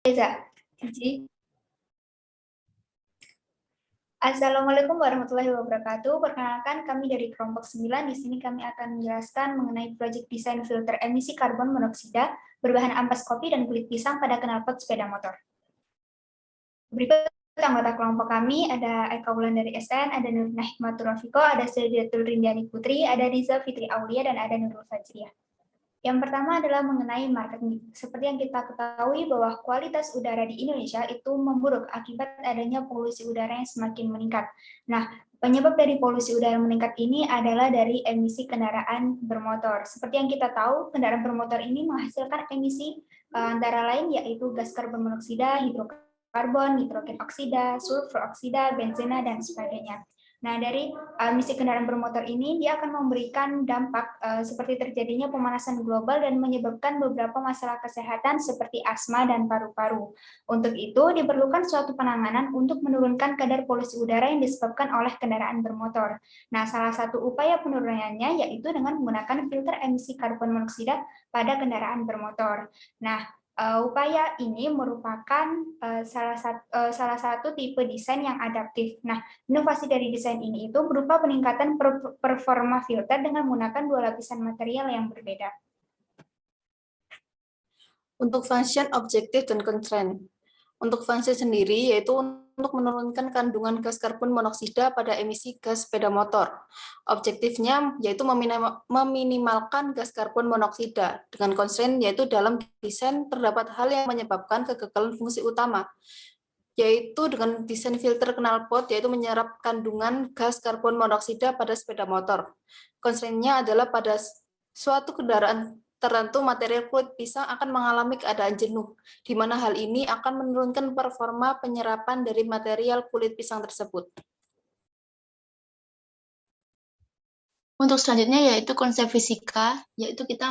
Reza. Assalamualaikum warahmatullahi wabarakatuh. Perkenalkan, kami dari kelompok 9. Di sini kami akan menjelaskan mengenai proyek desain filter emisi karbon monoksida berbahan ampas kopi dan kulit pisang pada knalpot sepeda motor. Berikut anggota kelompok kami, ada Eka Wulandari SN, ada Nurina Hikmatur Rafiko, ada Sediatul Rindani Putri, ada Riza Fitri Aulia, dan ada Nurul Fajriah. Yang pertama adalah mengenai marketing. Seperti yang kita ketahui bahwa kualitas udara di Indonesia itu memburuk akibat adanya polusi udara yang semakin meningkat. Nah, penyebab dari polusi udara meningkat ini adalah dari emisi kendaraan bermotor. Seperti yang kita tahu, kendaraan bermotor ini menghasilkan emisi antara lain yaitu gas karbon monoksida, hidrokarbon, nitrogen oksida, sulfur oksida, benzena, dan sebagainya. Nah, dari emisi kendaraan bermotor ini, dia akan memberikan dampak seperti terjadinya pemanasan global dan menyebabkan beberapa masalah kesehatan seperti asma dan paru-paru. Untuk itu, diperlukan suatu penanganan untuk menurunkan kadar polusi udara yang disebabkan oleh kendaraan bermotor. Nah, salah satu upaya penurunannya yaitu dengan menggunakan filter emisi karbon monoksida pada kendaraan bermotor. Nah, upaya ini merupakan salah satu tipe desain yang adaptif. Nah, inovasi dari desain ini itu berupa peningkatan performa filter dengan menggunakan dua lapisan material yang berbeda. Untuk function, objektif, dan constraint. Untuk function sendiri yaitu untuk menurunkan kandungan gas karbon monoksida pada emisi gas sepeda motor. Objektifnya yaitu meminimalkan gas karbon monoksida. Dengan constraint yaitu dalam desain terdapat hal yang menyebabkan kegagalan fungsi utama, yaitu dengan desain filter knalpot yaitu menyerap kandungan gas karbon monoksida pada sepeda motor. Constraint-nya adalah pada suatu kendaraan tertentu material kulit pisang akan mengalami keadaan jenuh, di mana hal ini akan menurunkan performa penyerapan dari material kulit pisang tersebut. Untuk selanjutnya yaitu konsep fisika, yaitu kita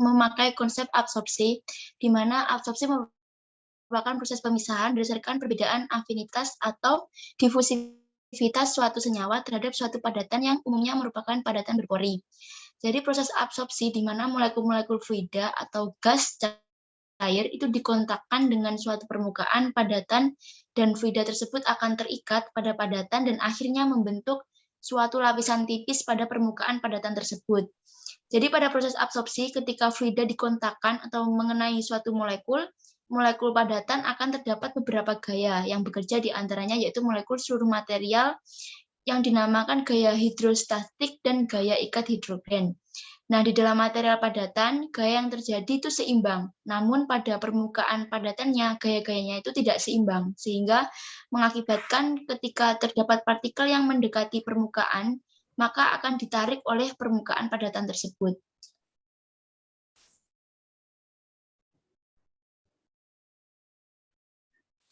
memakai konsep absorpsi, di mana absorpsi merupakan proses pemisahan berdasarkan perbedaan afinitas atau difusivitas suatu senyawa terhadap suatu padatan yang umumnya merupakan padatan berpori. Jadi proses absorpsi di mana molekul-molekul fluida atau gas cair itu dikontakkan dengan suatu permukaan padatan dan fluida tersebut akan terikat pada padatan dan akhirnya membentuk suatu lapisan tipis pada permukaan padatan tersebut. Jadi pada proses absorpsi ketika fluida dikontakkan atau mengenai suatu molekul padatan akan terdapat beberapa gaya yang bekerja di antaranya yaitu molekul seluruh material yang dinamakan gaya hidrostatik dan gaya ikat hidrogen. Nah, di dalam material padatan, gaya yang terjadi itu seimbang, namun pada permukaan padatannya, gaya-gayanya itu tidak seimbang, sehingga mengakibatkan ketika terdapat partikel yang mendekati permukaan, maka akan ditarik oleh permukaan padatan tersebut.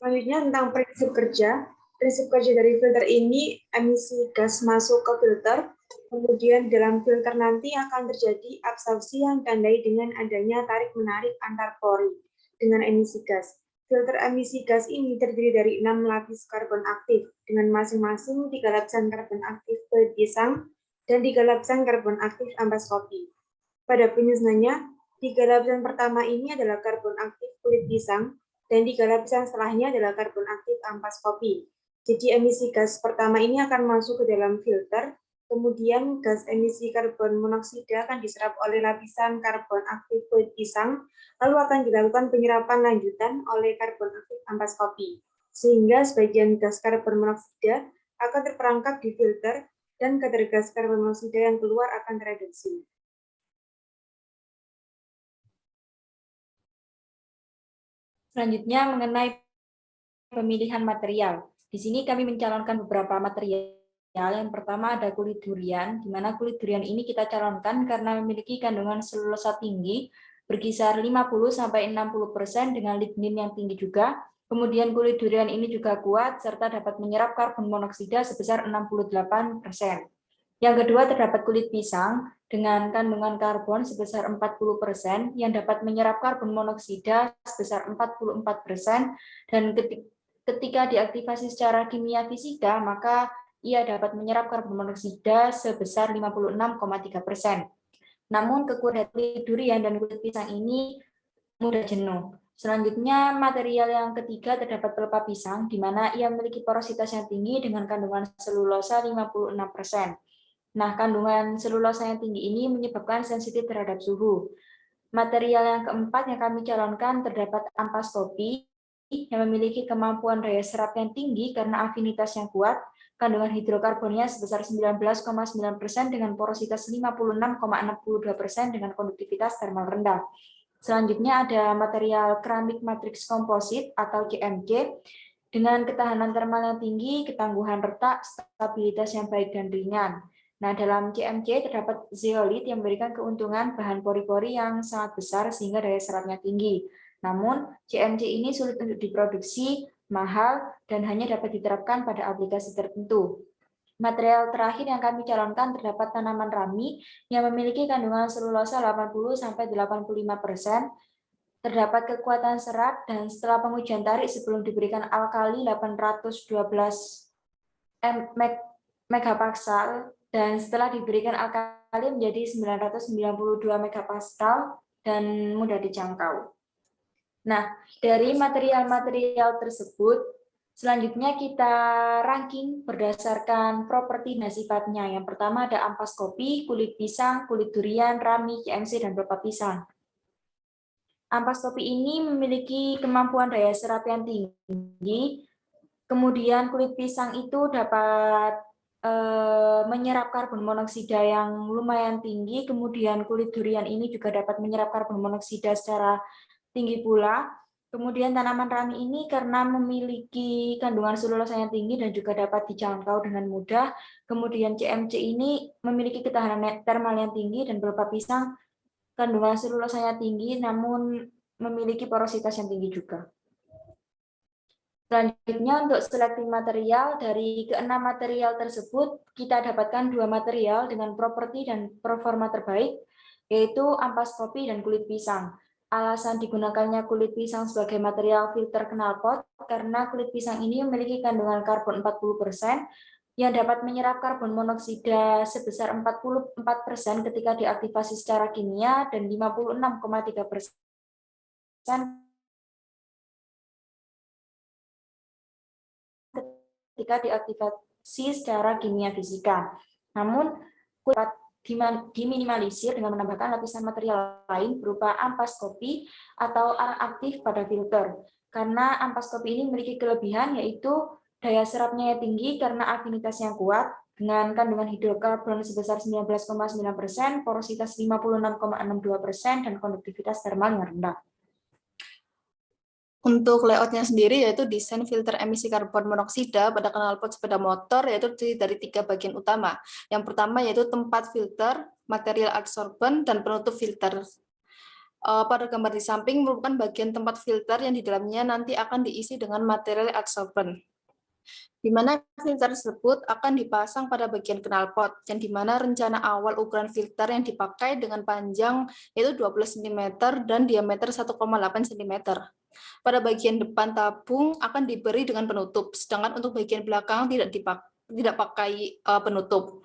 Selanjutnya tentang prinsip kerja. Prinsip kerja dari filter ini, emisi gas masuk ke filter, kemudian dalam filter nanti akan terjadi absorpsi yang ditandai dengan adanya tarik-menarik antar pori dengan emisi gas. Filter emisi gas ini terdiri dari 6 lapis karbon aktif, dengan masing-masing 3 lapisan karbon aktif kulit pisang dan 3 lapisan karbon aktif ampas kopi. Pada penyusunannya, 3 lapisan pertama ini adalah karbon aktif kulit pisang, dan 3 lapisan setelahnya adalah karbon aktif ampas kopi. Jadi emisi gas pertama ini akan masuk ke dalam filter, kemudian gas emisi karbon monoksida akan diserap oleh lapisan karbon aktif kulit pisang, lalu akan dilakukan penyerapan lanjutan oleh karbon aktif ampas kopi. Sehingga sebagian gas karbon monoksida akan terperangkap di filter, dan kadar gas karbon monoksida yang keluar akan tereduksi. Selanjutnya mengenai pemilihan material. Di sini kami mencalonkan beberapa material. Yang pertama ada kulit durian, di mana kulit durian ini kita calonkan karena memiliki kandungan selulosa tinggi, berkisar 50-60% dengan lignin yang tinggi juga. Kemudian kulit durian ini juga kuat, serta dapat menyerap karbon monoksida sebesar 68%. Yang kedua terdapat kulit pisang, dengan kandungan karbon sebesar 40% yang dapat menyerap karbon monoksida sebesar 44%, dan ketika diaktifasi secara kimia fisika, maka ia dapat menyerap karbon monoksida sebesar 56,3%. Namun kekuatan kulit durian dan kulit pisang ini mudah jenuh. Selanjutnya, material yang ketiga terdapat pelepah pisang, di mana ia memiliki porositas yang tinggi dengan kandungan selulosa 56%. Nah, kandungan selulosa yang tinggi ini menyebabkan sensitif terhadap suhu. Material yang keempat yang kami calonkan terdapat ampas kopi, yang memiliki kemampuan daya serap yang tinggi karena afinitas yang kuat, kandungan hidrokarbonnya sebesar 19,9% dengan porositas 56,62% dengan konduktivitas termal rendah. Selanjutnya ada material keramik matriks komposit atau CMC dengan ketahanan termal yang tinggi, ketangguhan retak, stabilitas yang baik dan ringan. Nah, dalam CMC terdapat zeolit yang memberikan keuntungan bahan pori-pori yang sangat besar sehingga daya serapnya tinggi. Namun, CMC ini sulit untuk diproduksi, mahal, dan hanya dapat diterapkan pada aplikasi tertentu. Material terakhir yang kami calonkan terdapat tanaman rami yang memiliki kandungan selulosa 80-85%, terdapat kekuatan serat, dan setelah pengujian tarik sebelum diberikan alkali 812 megapaskal dan setelah diberikan alkali menjadi 992 megapascal dan mudah dijangkau. Nah, dari material-material tersebut, selanjutnya kita ranking berdasarkan properti dan sifatnya. Yang pertama ada ampas kopi, kulit pisang, kulit durian, rami, CMC, dan pelepah pisang. Ampas kopi ini memiliki kemampuan daya serap yang tinggi, kemudian kulit pisang itu dapat menyerap karbon monoksida yang lumayan tinggi, kemudian kulit durian ini juga dapat menyerap karbon monoksida secara tinggi pula. Kemudian tanaman rami ini karena memiliki kandungan selulosa yang tinggi dan juga dapat dijangkau dengan mudah. Kemudian CMC ini memiliki ketahanan termal yang tinggi dan pelepah pisang kandungan selulosanya tinggi namun memiliki porositas yang tinggi juga. Selanjutnya untuk seleksi material, dari keenam material tersebut kita dapatkan 2 material dengan properti dan performa terbaik, yaitu ampas kopi dan kulit pisang. Alasan digunakannya kulit pisang sebagai material filter knalpot karena kulit pisang ini memiliki kandungan karbon 40% yang dapat menyerap karbon monoksida sebesar 44% ketika diaktifasi secara kimia dan 56,3% ketika diaktifasi secara kimia fisika. Namun, dapat diminimalisir dengan menambahkan lapisan material lain berupa ampas kopi atau arang aktif pada filter. Karena ampas kopi ini memiliki kelebihan yaitu daya serapnya yang tinggi karena afinitas yang kuat dengan kandungan hidrokarbon sebesar 19,9%, porositas 56,62%, dan konduktivitas termal yang rendah. Untuk layoutnya sendiri yaitu desain filter emisi karbon monoksida pada knalpot sepeda motor yaitu dari 3 bagian utama. Yang pertama yaitu tempat filter, material adsorben, dan penutup filter. Pada gambar di samping merupakan bagian tempat filter yang di dalamnya nanti akan diisi dengan material adsorben, di mana filter tersebut akan dipasang pada bagian knalpot, yang di mana rencana awal ukuran filter yang dipakai dengan panjang yaitu 12 cm dan diameter 1,8 cm. Pada bagian depan tabung akan diberi dengan penutup, sedangkan untuk bagian belakang tidak pakai penutup.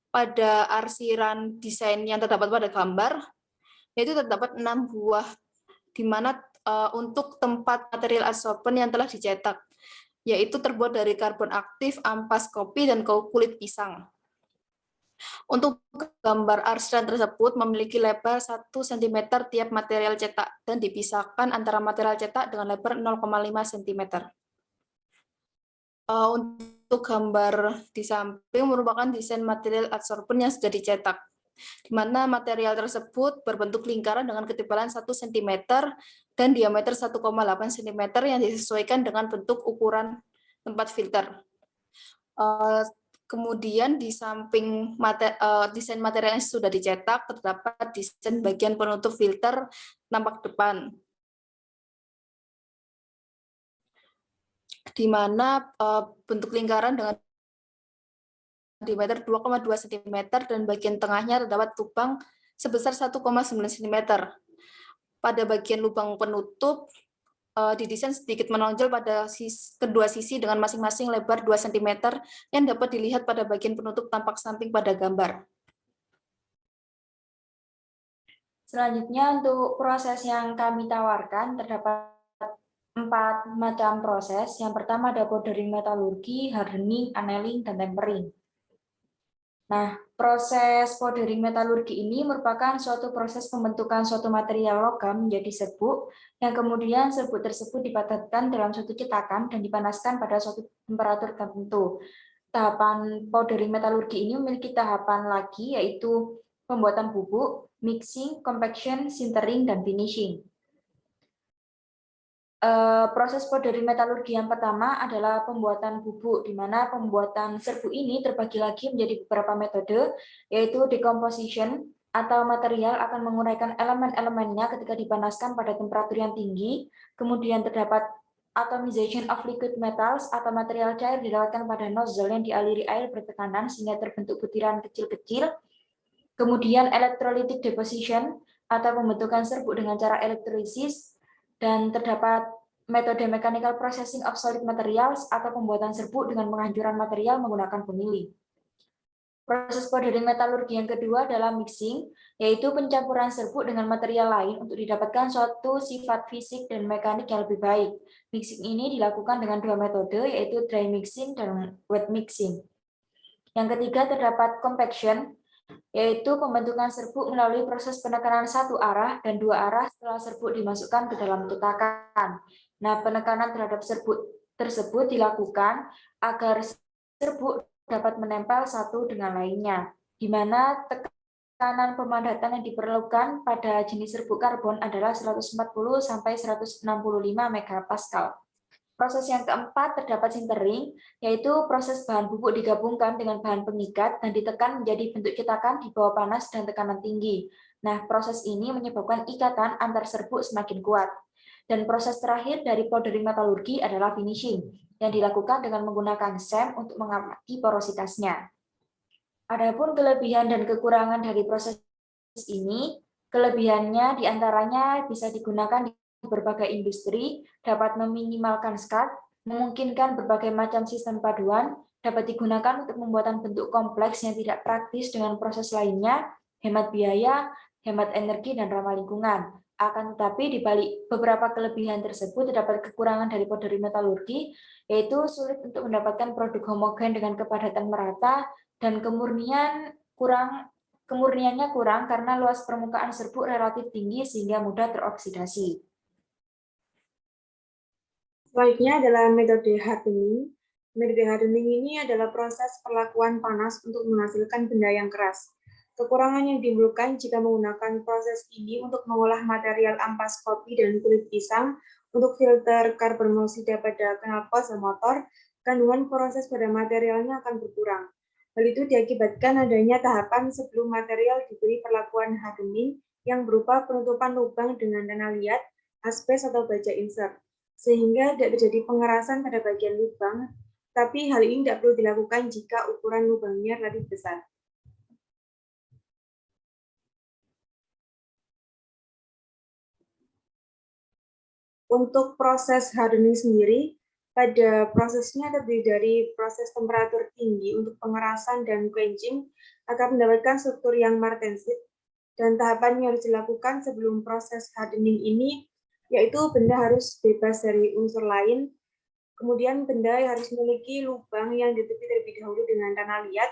Pada arsiran desain yang terdapat pada gambar, yaitu terdapat 6 buah, di mana untuk tempat material adsorben yang telah dicetak, yaitu terbuat dari karbon aktif, ampas kopi, dan kulit pisang. Untuk gambar arsiran tersebut memiliki lebar 1 cm tiap material cetak dan dipisahkan antara material cetak dengan lebar 0,5 cm. Untuk gambar di samping merupakan desain material adsorben yang sudah dicetak, di mana material tersebut berbentuk lingkaran dengan ketebalan 1 cm dan diameter 1,8 cm yang disesuaikan dengan bentuk ukuran tempat filter. Kemudian di samping desain material yang sudah dicetak, terdapat desain bagian penutup filter tampak depan, di mana bentuk lingkaran dengan diameter 2,2 cm dan bagian tengahnya terdapat lubang sebesar 1,9 cm. Pada bagian lubang penutup, didesain sedikit menonjol pada kedua sisi dengan masing-masing lebar 2 cm yang dapat dilihat pada bagian penutup tampak samping pada gambar. Selanjutnya untuk proses yang kami tawarkan terdapat 4 macam proses. Yang pertama ada powdering metalurgi, hardening, annealing, dan tempering. Nah, proses powdering metalurgi ini merupakan suatu proses pembentukan suatu material logam menjadi serbuk, yang kemudian serbuk tersebut dipadatkan dalam suatu cetakan dan dipanaskan pada suatu temperatur tertentu. Tahapan powdering metalurgi ini memiliki tahapan lagi, yaitu pembuatan bubuk, mixing, compaction, sintering, dan finishing. Proses powdering metalurgi yang pertama adalah pembuatan bubuk, di mana pembuatan serbuk ini terbagi lagi menjadi beberapa metode, yaitu decomposition, atau material akan menguraikan elemen-elemennya ketika dipanaskan pada temperatur yang tinggi. Kemudian terdapat atomization of liquid metals, atau material cair dilewatkan pada nozzle yang dialiri air bertekanan sehingga terbentuk butiran kecil-kecil. Kemudian electrolytic deposition, atau pembentukan serbuk dengan cara elektrolisis. Dan terdapat metode mechanical processing of solid materials, atau pembuatan serbuk dengan penghancuran material menggunakan pemili. Proses powdering metalurgi yang kedua adalah mixing, yaitu pencampuran serbuk dengan material lain untuk didapatkan suatu sifat fisik dan mekanik yang lebih baik. Mixing ini dilakukan dengan dua metode, yaitu dry mixing dan wet mixing. Yang ketiga terdapat compaction, yaitu pembentukan serbuk melalui proses penekanan satu arah dan dua arah setelah serbuk dimasukkan ke dalam cetakan. Nah, penekanan terhadap serbuk tersebut dilakukan agar serbuk dapat menempel satu dengan lainnya, di mana tekanan pemadatan yang diperlukan pada jenis serbuk karbon adalah 140 sampai 165 megapascal. Proses yang keempat terdapat sintering, yaitu proses bahan bubuk digabungkan dengan bahan pengikat dan ditekan menjadi bentuk cetakan di bawah panas dan tekanan tinggi. Nah, proses ini menyebabkan ikatan antar serbuk semakin kuat. Dan proses terakhir dari powdering metalurgi adalah finishing, yang dilakukan dengan menggunakan SEM untuk mengamati porositasnya. Adapun kelebihan dan kekurangan dari proses ini, kelebihannya diantaranya bisa digunakan di berbagai industri, dapat meminimalkan skat, memungkinkan berbagai macam sistem paduan, dapat digunakan untuk pembuatan bentuk kompleks yang tidak praktis dengan proses lainnya, hemat biaya, hemat energi, dan ramah lingkungan. Akan tetapi di balik beberapa kelebihan tersebut terdapat kekurangan dari powdering metalurgi, yaitu sulit untuk mendapatkan produk homogen dengan kepadatan merata dan kemurniannya kurang karena luas permukaan serbuk relatif tinggi sehingga mudah teroksidasi. Selanjutnya adalah metode hardening. Metode hardening ini adalah proses perlakuan panas untuk menghasilkan benda yang keras. Kekurangan yang ditimbulkan jika menggunakan proses ini untuk mengolah material ampas kopi dan kulit pisang untuk filter karbon monoksida pada knalpot dan motor, kandungan proses pada materialnya akan berkurang. Hal itu diakibatkan adanya tahapan sebelum material diberi perlakuan hardening yang berupa penutupan lubang dengan tanah liat, aspes atau baja insert, sehingga tidak terjadi pengerasan pada bagian lubang, tapi hal ini tidak perlu dilakukan jika ukuran lubangnya relatif besar. Untuk proses hardening sendiri, pada prosesnya terdiri dari proses temperatur tinggi untuk pengerasan dan quenching agar mendapatkan struktur yang martensit, dan tahapan yang harus dilakukan sebelum proses hardening ini yaitu benda harus bebas dari unsur lain, kemudian benda harus memiliki lubang yang ditutupi terlebih dahulu dengan tanah liat,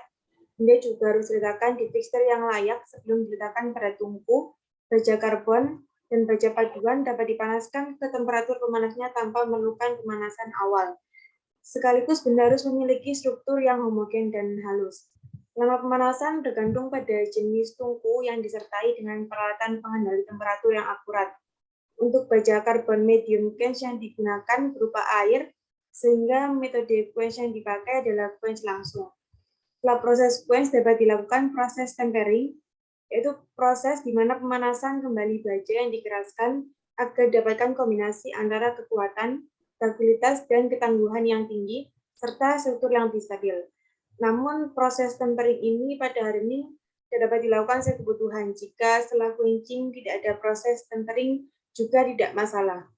benda juga harus diletakkan di fixture yang layak sebelum diletakkan pada tungku, baja karbon, dan baja paduan dapat dipanaskan ke temperatur pemanasnya tanpa memerlukan pemanasan awal. Sekaligus benda harus memiliki struktur yang homogen dan halus. Lama pemanasan bergantung pada jenis tungku yang disertai dengan peralatan pengendali temperatur yang akurat. Untuk baja karbon medium quench yang digunakan berupa air, sehingga metode quench yang dipakai adalah quench langsung. Setelah proses quench dapat dilakukan proses tempering, yaitu proses di mana pemanasan kembali baja yang dikeraskan agar dapatkan kombinasi antara kekuatan, stabilitas, dan ketangguhan yang tinggi, serta struktur yang lebih stabil. Namun proses tempering ini pada hardening tidak dapat dilakukan sesuai kebutuhan jika setelah quenching tidak ada proses tempering juga tidak masalah.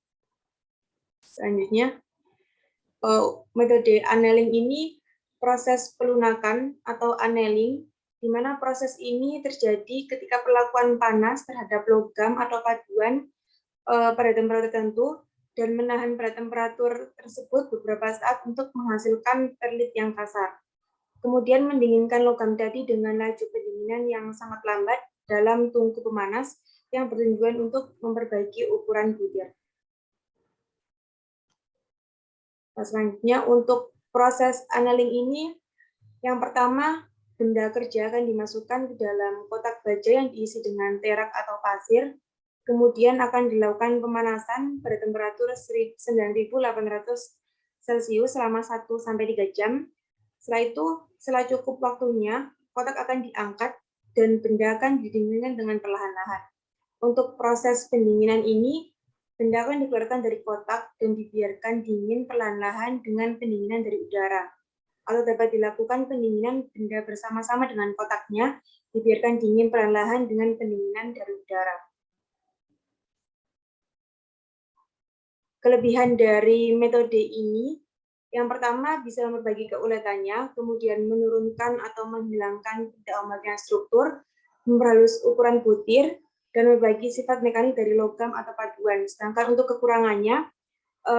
Selanjutnya, metode annealing ini proses pelunakan atau annealing, di mana proses ini terjadi ketika perlakuan panas terhadap logam atau paduan pada temperatur tertentu dan menahan pada temperatur tersebut beberapa saat untuk menghasilkan perlit yang kasar. Kemudian mendinginkan logam tadi dengan laju pendinginan yang sangat lambat dalam tungku pemanas yang bertujuan untuk memperbaiki ukuran butir. Selanjutnya untuk proses annealing ini, yang pertama benda kerja akan dimasukkan ke dalam kotak baja yang diisi dengan terak atau pasir. Kemudian akan dilakukan pemanasan pada temperatur 9.800 Celcius selama 1-3 jam. Setelah itu, setelah cukup waktunya, kotak akan diangkat dan benda akan didinginkan dengan perlahan-lahan. Untuk proses pendinginan ini, benda akan dikeluarkan dari kotak dan dibiarkan dingin perlahan-lahan dengan pendinginan dari udara. Atau dapat dilakukan pendinginan benda bersama-sama dengan kotaknya, dibiarkan dingin perlahan-lahan dengan pendinginan dari udara. Kelebihan dari metode ini, yang pertama bisa memperbagi keuletannya, kemudian menurunkan atau menghilangkan tidak homogen struktur, memperhalus ukuran butir, dan membagi sifat mekanik dari logam atau paduan. Sedangkan untuk kekurangannya,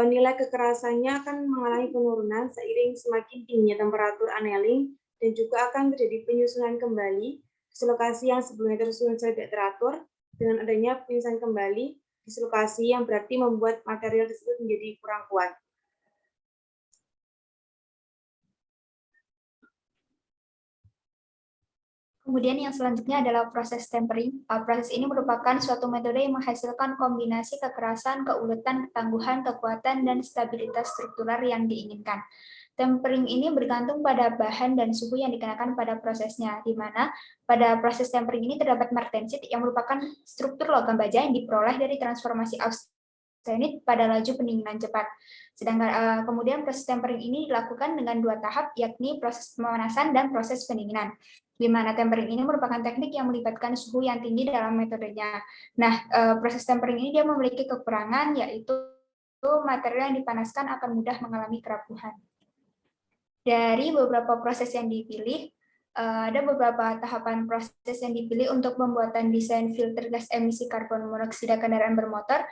nilai kekerasannya akan mengalami penurunan seiring semakin tingginya temperatur annealing, dan juga akan terjadi penyusunan kembali di lokasi yang sebelumnya tersusun secara tidak teratur. Dengan adanya penyusunan kembali di lokasi yang berarti membuat material tersebut menjadi kurang kuat. Kemudian yang selanjutnya adalah proses tempering. Proses ini merupakan suatu metode yang menghasilkan kombinasi kekerasan, keuletan, ketangguhan, kekuatan, dan stabilitas struktural yang diinginkan. Tempering ini bergantung pada bahan dan suhu yang dikenakan pada prosesnya, di mana pada proses tempering ini terdapat martensit yang merupakan struktur logam baja yang diperoleh dari transformasi austenit pada laju pendinginan cepat. Sedangkan kemudian proses tempering ini dilakukan dengan 2 tahap, yakni proses pemanasan dan proses pendinginan, di mana tempering ini merupakan teknik yang melibatkan suhu yang tinggi dalam metodenya. Nah, proses tempering ini dia memiliki kekurangan, yaitu material yang dipanaskan akan mudah mengalami kerapuhan. Dari beberapa proses yang dipilih, ada beberapa tahapan proses yang dipilih untuk pembuatan desain filter gas emisi karbon monoksida kendaraan bermotor,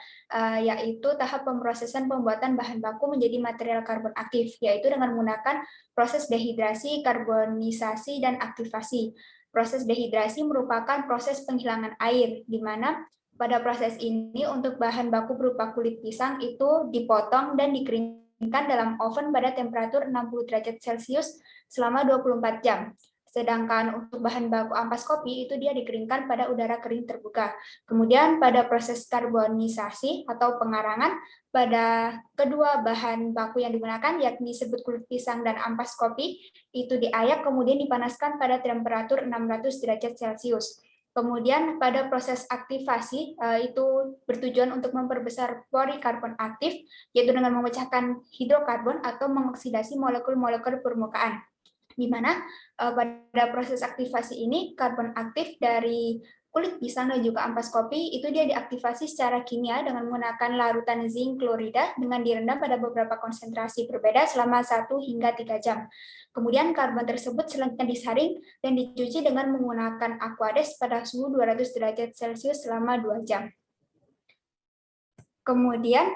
yaitu tahap pemrosesan pembuatan bahan baku menjadi material karbon aktif, yaitu dengan menggunakan proses dehidrasi, karbonisasi, dan aktivasi. Proses dehidrasi merupakan proses penghilangan air, di mana pada proses ini untuk bahan baku berupa kulit pisang itu dipotong dan dikeringkan dalam oven pada temperatur 60 derajat Celcius selama 24 jam. Sedangkan untuk bahan baku ampas kopi itu dia dikeringkan pada udara kering terbuka. Kemudian pada proses karbonisasi atau pengarangan, pada kedua bahan baku yang digunakan yakni serbuk kulit pisang dan ampas kopi itu diayak kemudian dipanaskan pada temperatur 600 derajat Celcius. Kemudian pada proses aktivasi itu bertujuan untuk memperbesar pori karbon aktif, yaitu dengan memecahkan hidrokarbon atau mengoksidasi molekul-molekul permukaan, di mana pada proses aktivasi ini karbon aktif dari kulit pisang dan juga ampas kopi itu dia diaktifasi secara kimia dengan menggunakan larutan zinc klorida dengan direndam pada beberapa konsentrasi berbeda selama 1 hingga 3 jam. Kemudian karbon tersebut selanjutnya disaring dan dicuci dengan menggunakan aquades pada suhu 200 derajat Celcius selama 2 jam. Kemudian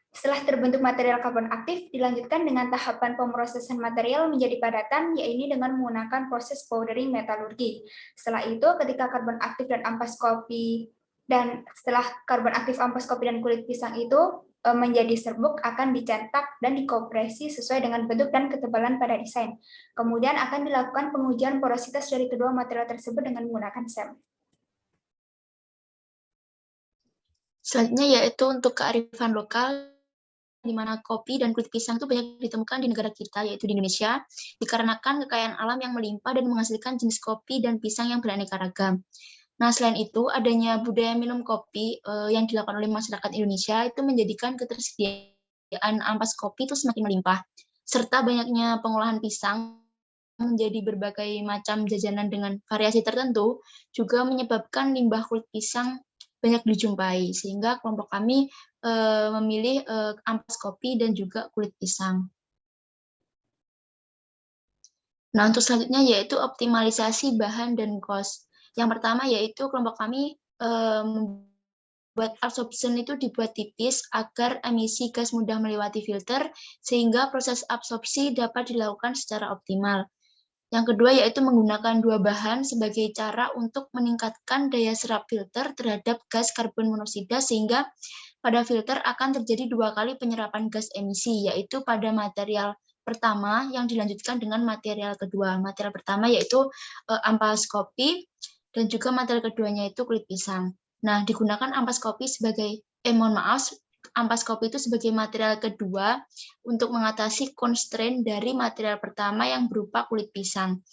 setelah terbentuk material karbon aktif, dilanjutkan dengan tahapan pemrosesan material menjadi padatan, yaitu dengan menggunakan proses powdering metalurgi. Setelah itu, ketika karbon aktif dan ampas kopi dan kulit pisang itu menjadi serbuk, akan dicetak dan dikopresi sesuai dengan bentuk dan ketebalan pada desain. Kemudian akan dilakukan pengujian porositas dari kedua material tersebut dengan menggunakan SEM. Selanjutnya yaitu untuk kearifan lokal, di mana kopi dan kulit pisang itu banyak ditemukan di negara kita, yaitu di Indonesia, dikarenakan kekayaan alam yang melimpah dan menghasilkan jenis kopi dan pisang yang beraneka ragam. Nah, selain itu, adanya budaya minum kopi yang dilakukan oleh masyarakat Indonesia itu menjadikan ketersediaan ampas kopi itu semakin melimpah, serta banyaknya pengolahan pisang menjadi berbagai macam jajanan dengan variasi tertentu, juga menyebabkan limbah kulit pisang banyak dijumpai, sehingga kelompok kami memilih ampas kopi dan juga kulit pisang. Nah, untuk selanjutnya yaitu optimalisasi bahan dan cost. Yang pertama yaitu kelompok kami absorption itu dibuat tipis agar emisi gas mudah melewati filter sehingga proses absorpsi dapat dilakukan secara optimal. Yang kedua yaitu menggunakan dua bahan sebagai cara untuk meningkatkan daya serap filter terhadap gas karbon monoksida sehingga pada filter akan terjadi dua kali penyerapan gas emisi, yaitu pada material pertama yang dilanjutkan dengan material kedua. Material pertama yaitu ampas kopi dan juga material keduanya itu kulit pisang. Nah, digunakan ampas kopi sebagai ampas kopi itu sebagai material kedua untuk mengatasi constraint dari material pertama yang berupa kulit pisang.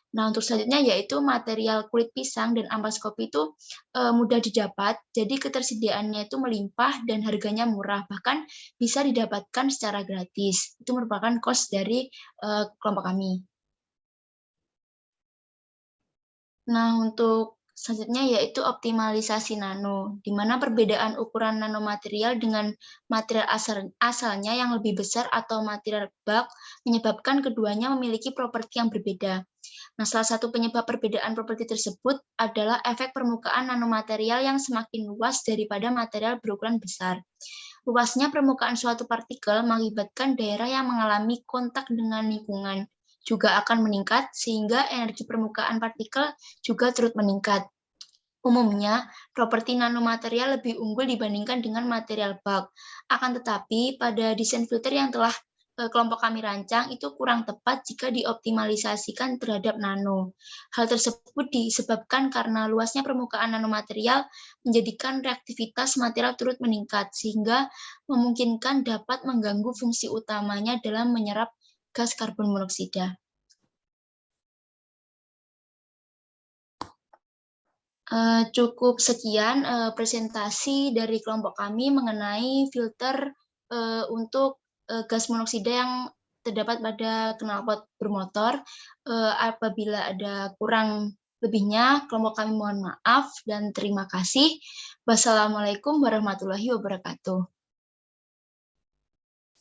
Nah, untuk selanjutnya yaitu material kulit pisang dan ampas kopi itu mudah didapat, jadi ketersediaannya itu melimpah dan harganya murah, bahkan bisa didapatkan secara gratis. Itu merupakan cost dari kelompok kami. Nah, untuk selanjutnya yaitu optimalisasi nano, di mana perbedaan ukuran nanomaterial dengan material asalnya yang lebih besar atau material bulk menyebabkan keduanya memiliki properti yang berbeda. Nah, salah satu penyebab perbedaan properti tersebut adalah efek permukaan nanomaterial yang semakin luas daripada material berukuran besar. Luasnya permukaan suatu partikel mengakibatkan daerah yang mengalami kontak dengan lingkungan juga akan meningkat, sehingga energi permukaan partikel juga turut meningkat. Umumnya, properti nanomaterial lebih unggul dibandingkan dengan material bulk. Akan tetapi, pada desain filter yang telah kelompok kami rancang, itu kurang tepat jika dioptimalisasikan terhadap nano. Hal tersebut disebabkan karena luasnya permukaan nanomaterial menjadikan reaktivitas material turut meningkat, sehingga memungkinkan dapat mengganggu fungsi utamanya dalam menyerap gas karbon monoksida. Cukup sekian presentasi dari kelompok kami mengenai filter untuk gas monoksida yang terdapat pada knalpot bermotor. Apabila ada kurang lebihnya, kelompok kami mohon maaf dan terima kasih. Wassalamualaikum warahmatullahi wabarakatuh.